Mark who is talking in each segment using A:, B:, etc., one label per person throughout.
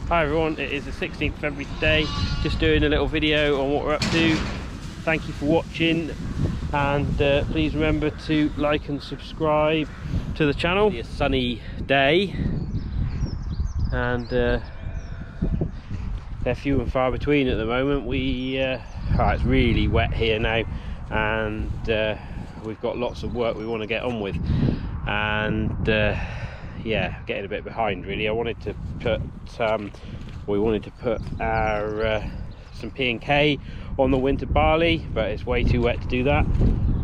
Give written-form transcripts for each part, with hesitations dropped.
A: Hi everyone, it is the 16th of February today. Just doing a little video on what we're up to. Thank you for watching, and please remember to like and subscribe to the channel. It's a sunny day, and they're few and far between at the moment. It's really wet here now, and we've got lots of work we want to get on with, and yeah, getting a bit behind really. We wanted to put our some P&K on the winter barley, but it's way too wet to do that,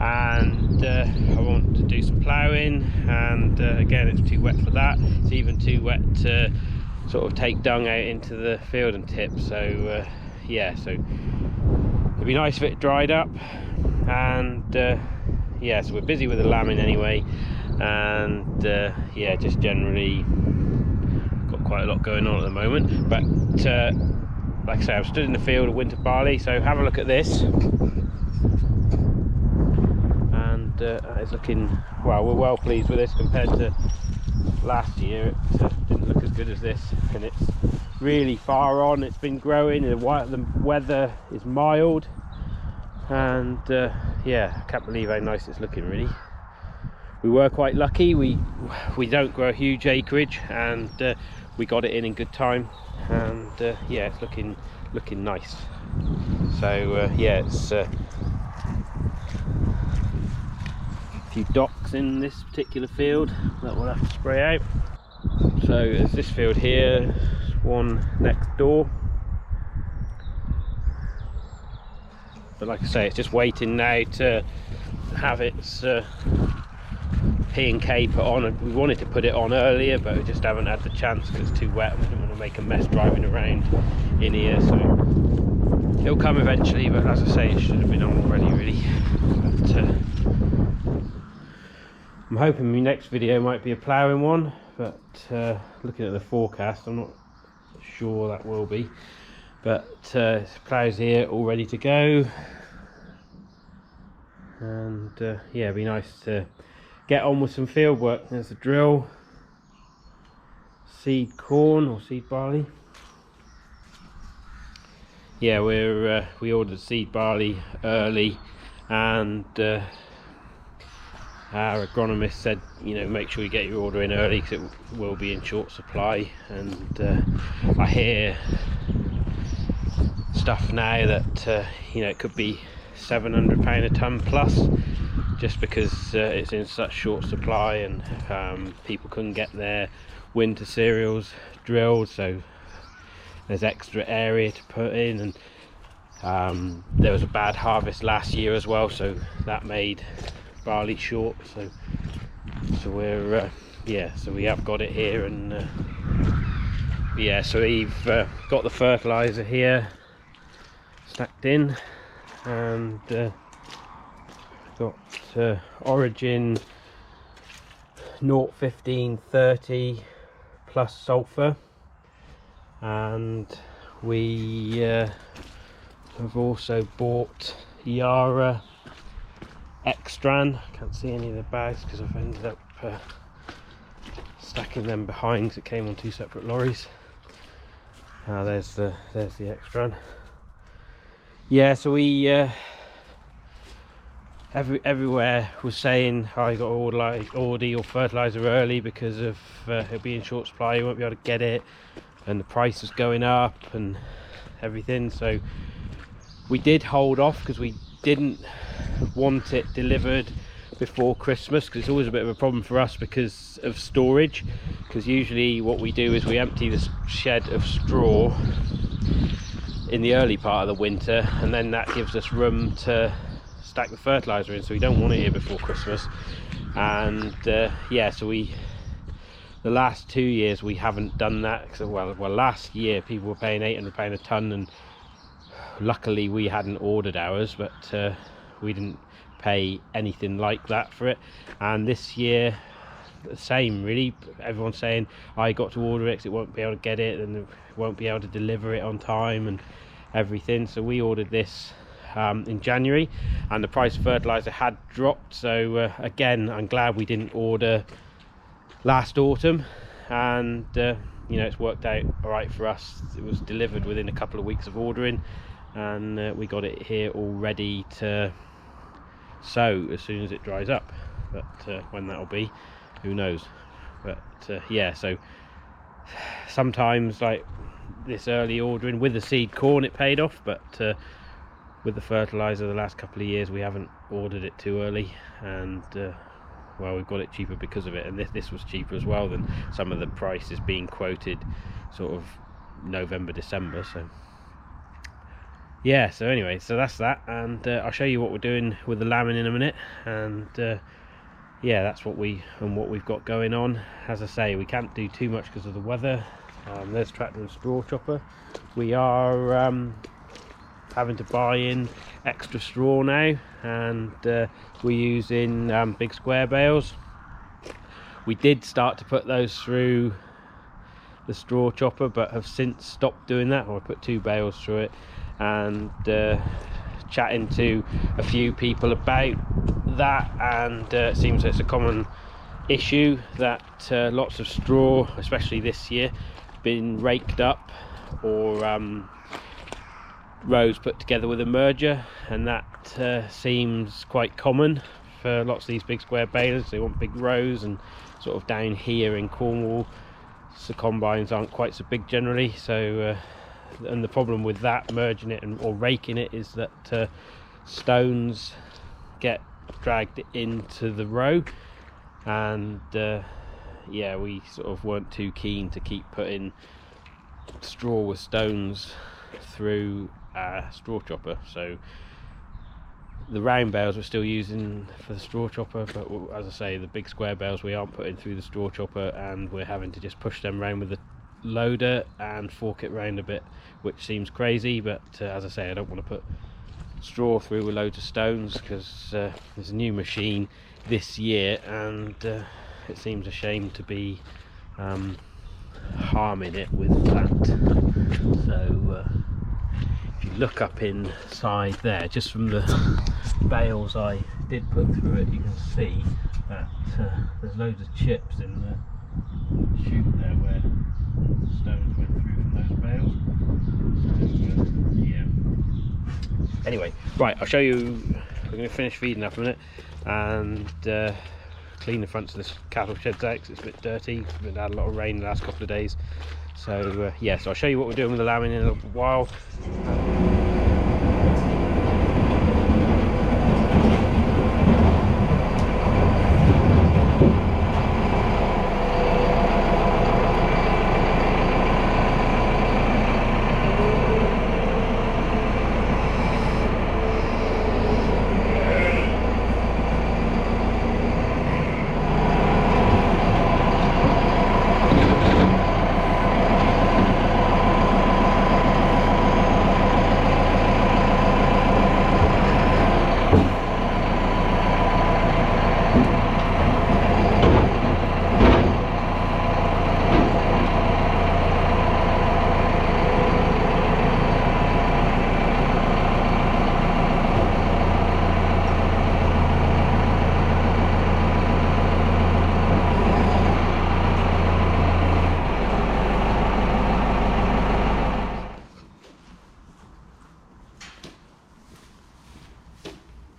A: and I want to do some ploughing, and again it's too wet for that. It's even too wet to sort of take dung out into the field and tip, so yeah, so it'd be nice if it dried up, and yeah, so we're busy with the lambing anyway, and yeah, just generally got quite a lot going on at the moment. But like I say, I've stood in the field of winter barley, so have a look at this, and it's looking, well, we're well pleased with this compared to last year. It didn't look as good as this, and it's really far on. It's been growing, the weather is mild, and yeah, I can't believe how nice it's looking really. We were quite lucky, we don't grow a huge acreage, and we got it in good time, and yeah, it's looking nice. So yeah, it's a few docks in this particular field that we'll have to spray out. So there's this field here, one next door, but like I say, it's just waiting now to have its P&K put on. We wanted to put it on earlier, but we just haven't had the chance because it's too wet. We didn't want to make a mess driving around in here, so it'll come eventually, but as I say, it should have been on already really. But I'm hoping my next video might be a ploughing one, but looking at the forecast, I'm not sure that will be. But ploughs here all ready to go, and yeah, it'd be nice to get on with some field work. There's the drill, seed corn or seed barley. Yeah, we ordered seed barley early, and our agronomist said, you know, make sure you get your order in early because it will be in short supply. And I hear stuff now that you know, it could be £700 a tonne plus, just because it's in such short supply, and people couldn't get their winter cereals drilled, so there's extra area to put in, and there was a bad harvest last year as well, so that made barley short. So we're yeah, so we have got it here, and yeah, so we've got the fertilizer here stacked in, and got Origin 01530 plus sulfur, and we have also bought Yara Extran. I can't see any of the bags because I've ended up stacking them behind because it came on two separate lorries. There's the Extran. Yeah, so we everywhere was saying, oh, you got to order your fertilizer early because of it'll be in short supply, you won't be able to get it, and the price is going up and everything. So we did hold off because we didn't want it delivered before Christmas, because it's always a bit of a problem for us because of storage, because usually what we do is we empty the shed of straw in the early part of the winter, and then that gives us room to stack the fertilizer in, so we don't want it here before Christmas. And yeah, so the last 2 years we haven't done that. So well last year people were paying £800 a tonne, and luckily we hadn't ordered ours, but we didn't pay anything like that for it. And this year the same really. Everyone's saying, I got to order it because it won't be able to get it, and it won't be able to deliver it on time and everything. So we ordered this in January, and the price of fertilizer had dropped, so again, I'm glad we didn't order last autumn. And you know, it's worked out all right for us. It was delivered within a couple of weeks of ordering, and we got it here all ready to sow as soon as it dries up. But when that'll be, who knows. But yeah, so sometimes like this early ordering with the seed corn, it paid off, but with the fertilizer the last couple of years we haven't ordered it too early, and well, we've got it cheaper because of it. And this was cheaper as well than some of the prices being quoted sort of November, December. So yeah, so anyway, so that's that, and I'll show you what we're doing with the lambing in a minute. And yeah, that's what we've got going on. As I say, we can't do too much because of the weather. There's tractor and straw chopper. We are having to buy in extra straw now, and we're using big square bales. We did start to put those through the straw chopper, but have since stopped doing that. Or I put 2 bales through it, and chatting to a few people about that, and it seems it's a common issue that lots of straw, especially this year, been raked up or rows put together with a merger, and that seems quite common for lots of these big square balers. They want big rows, and sort of down here in Cornwall the combines aren't quite so big generally, so and the problem with that, merging it or raking it, is that stones get dragged into the row, and yeah, we sort of weren't too keen to keep putting straw with stones through a straw chopper. So the round bales we're still using for the straw chopper, but as I say, the big square bales we aren't putting through the straw chopper, and we're having to just push them around with the loader and fork it round a bit, which seems crazy, but as I say, I don't want to put straw through with loads of stones, because there's a new machine this year, and it seems a shame to be harming it with that. So if you look up inside there, just from the bales I did put through it, you can see that there's loads of chips in the chute there where stones went through from those bales. So yeah. Anyway, right, I'll show you. We're going to finish feeding up a minute and clean the fronts of this cattle sheds out, because it's a bit dirty. We've had a lot of rain the last couple of days. So yeah, so I'll show you what we're doing with the lambing in a little while.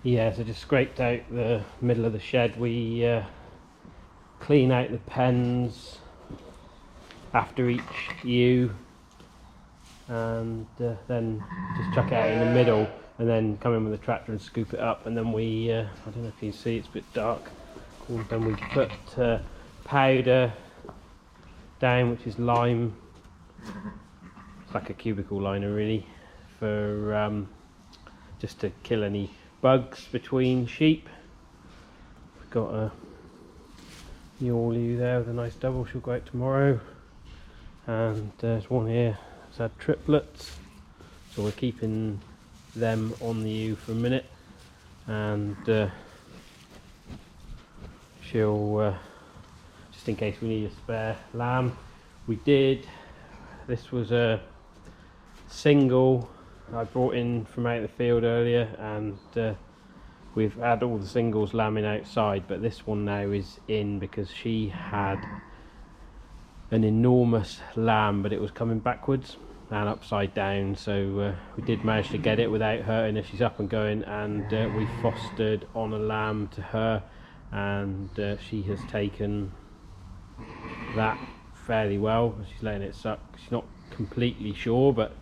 A: Yeah, so just scraped out the middle of the shed. We clean out the pens after each ewe, and then just chuck it out in the middle, and then come in with the tractor and scoop it up. And then we, I don't know if you can see, it's a bit dark, then we put powder down, which is lime. It's like a cubicle liner really, for just to kill any bugs between sheep. We've got a mule ewe there with a nice double, she'll go out tomorrow, and there's one here that's had triplets, so we're keeping them on the ewe for a minute, and she'll just in case we need a spare lamb. We did, this was a single I brought in from out of the field earlier, and we've had all the singles lambing outside, but this one now is in because she had an enormous lamb, but it was coming backwards and upside down, so we did manage to get it without hurting her. She's up and going, and we fostered on a lamb to her, and she has taken that fairly well. She's letting it suck. She's not completely sure, but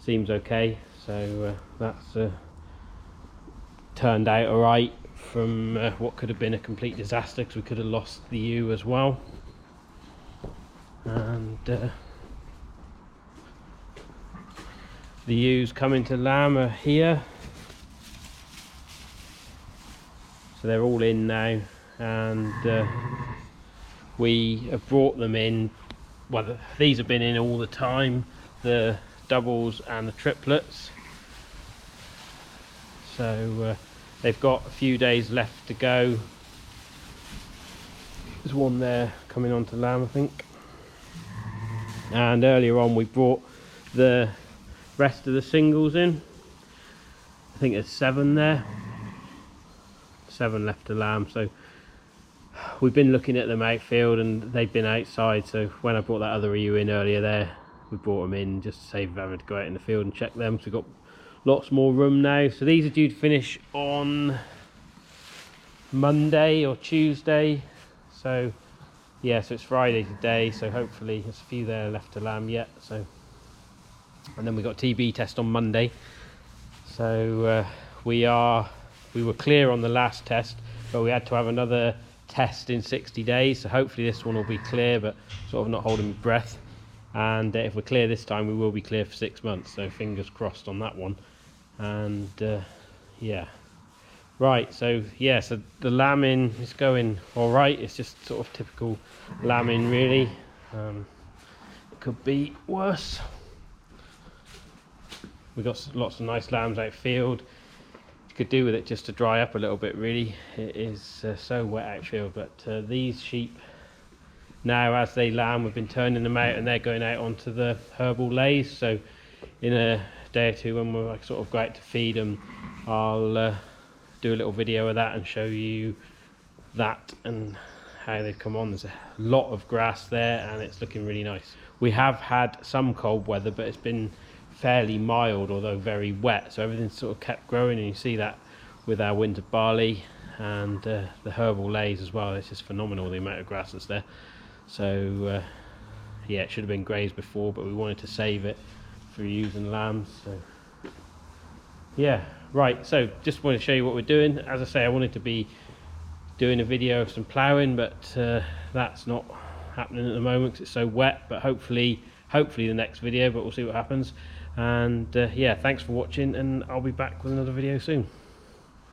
A: seems okay, so that's turned out alright from what could have been a complete disaster, because we could have lost the ewe as well. And the ewes coming to lamb are here, so they're all in now, and we have brought them in. Well, these have been in all the time, the doubles and the triplets, so they've got a few days left to go. There's one there coming on to lamb, I think. And earlier on we brought the rest of the singles in. I think there's 7 there. 7 left to lamb, so we've been looking at them outfield and they've been outside, so when I brought that other ewe in earlier there, we brought them in just to save having to go out in the field and check them, so we've got lots more room now. So these are due to finish on Monday or Tuesday, so yeah, so it's Friday today, so hopefully there's a few there left to lamb yet. So, and then we got TB test on Monday, so we were clear on the last test, but we had to have another test in 60 days, so hopefully this one will be clear, but sort of not holding my breath. And if we're clear this time, we will be clear for 6 months, so fingers crossed on that one. And yeah, right, so yeah, so the lambing is going all right. It's just sort of typical lambing, really. It could be worse. We got lots of nice lambs outfield. You could do with it just to dry up a little bit, really. It is so wet outfield, but these sheep now, as they lamb, we've been turning them out and they're going out onto the herbal lays. So in a day or two, when we're sort of go out to feed them, I'll do a little video of that and show you that and how they've come on. There's a lot of grass there and it's looking really nice. We have had some cold weather, but it's been fairly mild, although very wet, so everything's sort of kept growing, and you see that with our winter barley and the herbal lays as well. It's just phenomenal, the amount of grass that's there. So yeah, it should have been grazed before, but we wanted to save it for ewes and lambs. So yeah, right, so just want to show you what we're doing. As I say, I wanted to be doing a video of some ploughing, but that's not happening at the moment because it's so wet. But hopefully the next video, but we'll see what happens. And yeah, thanks for watching, and I'll be back with another video soon.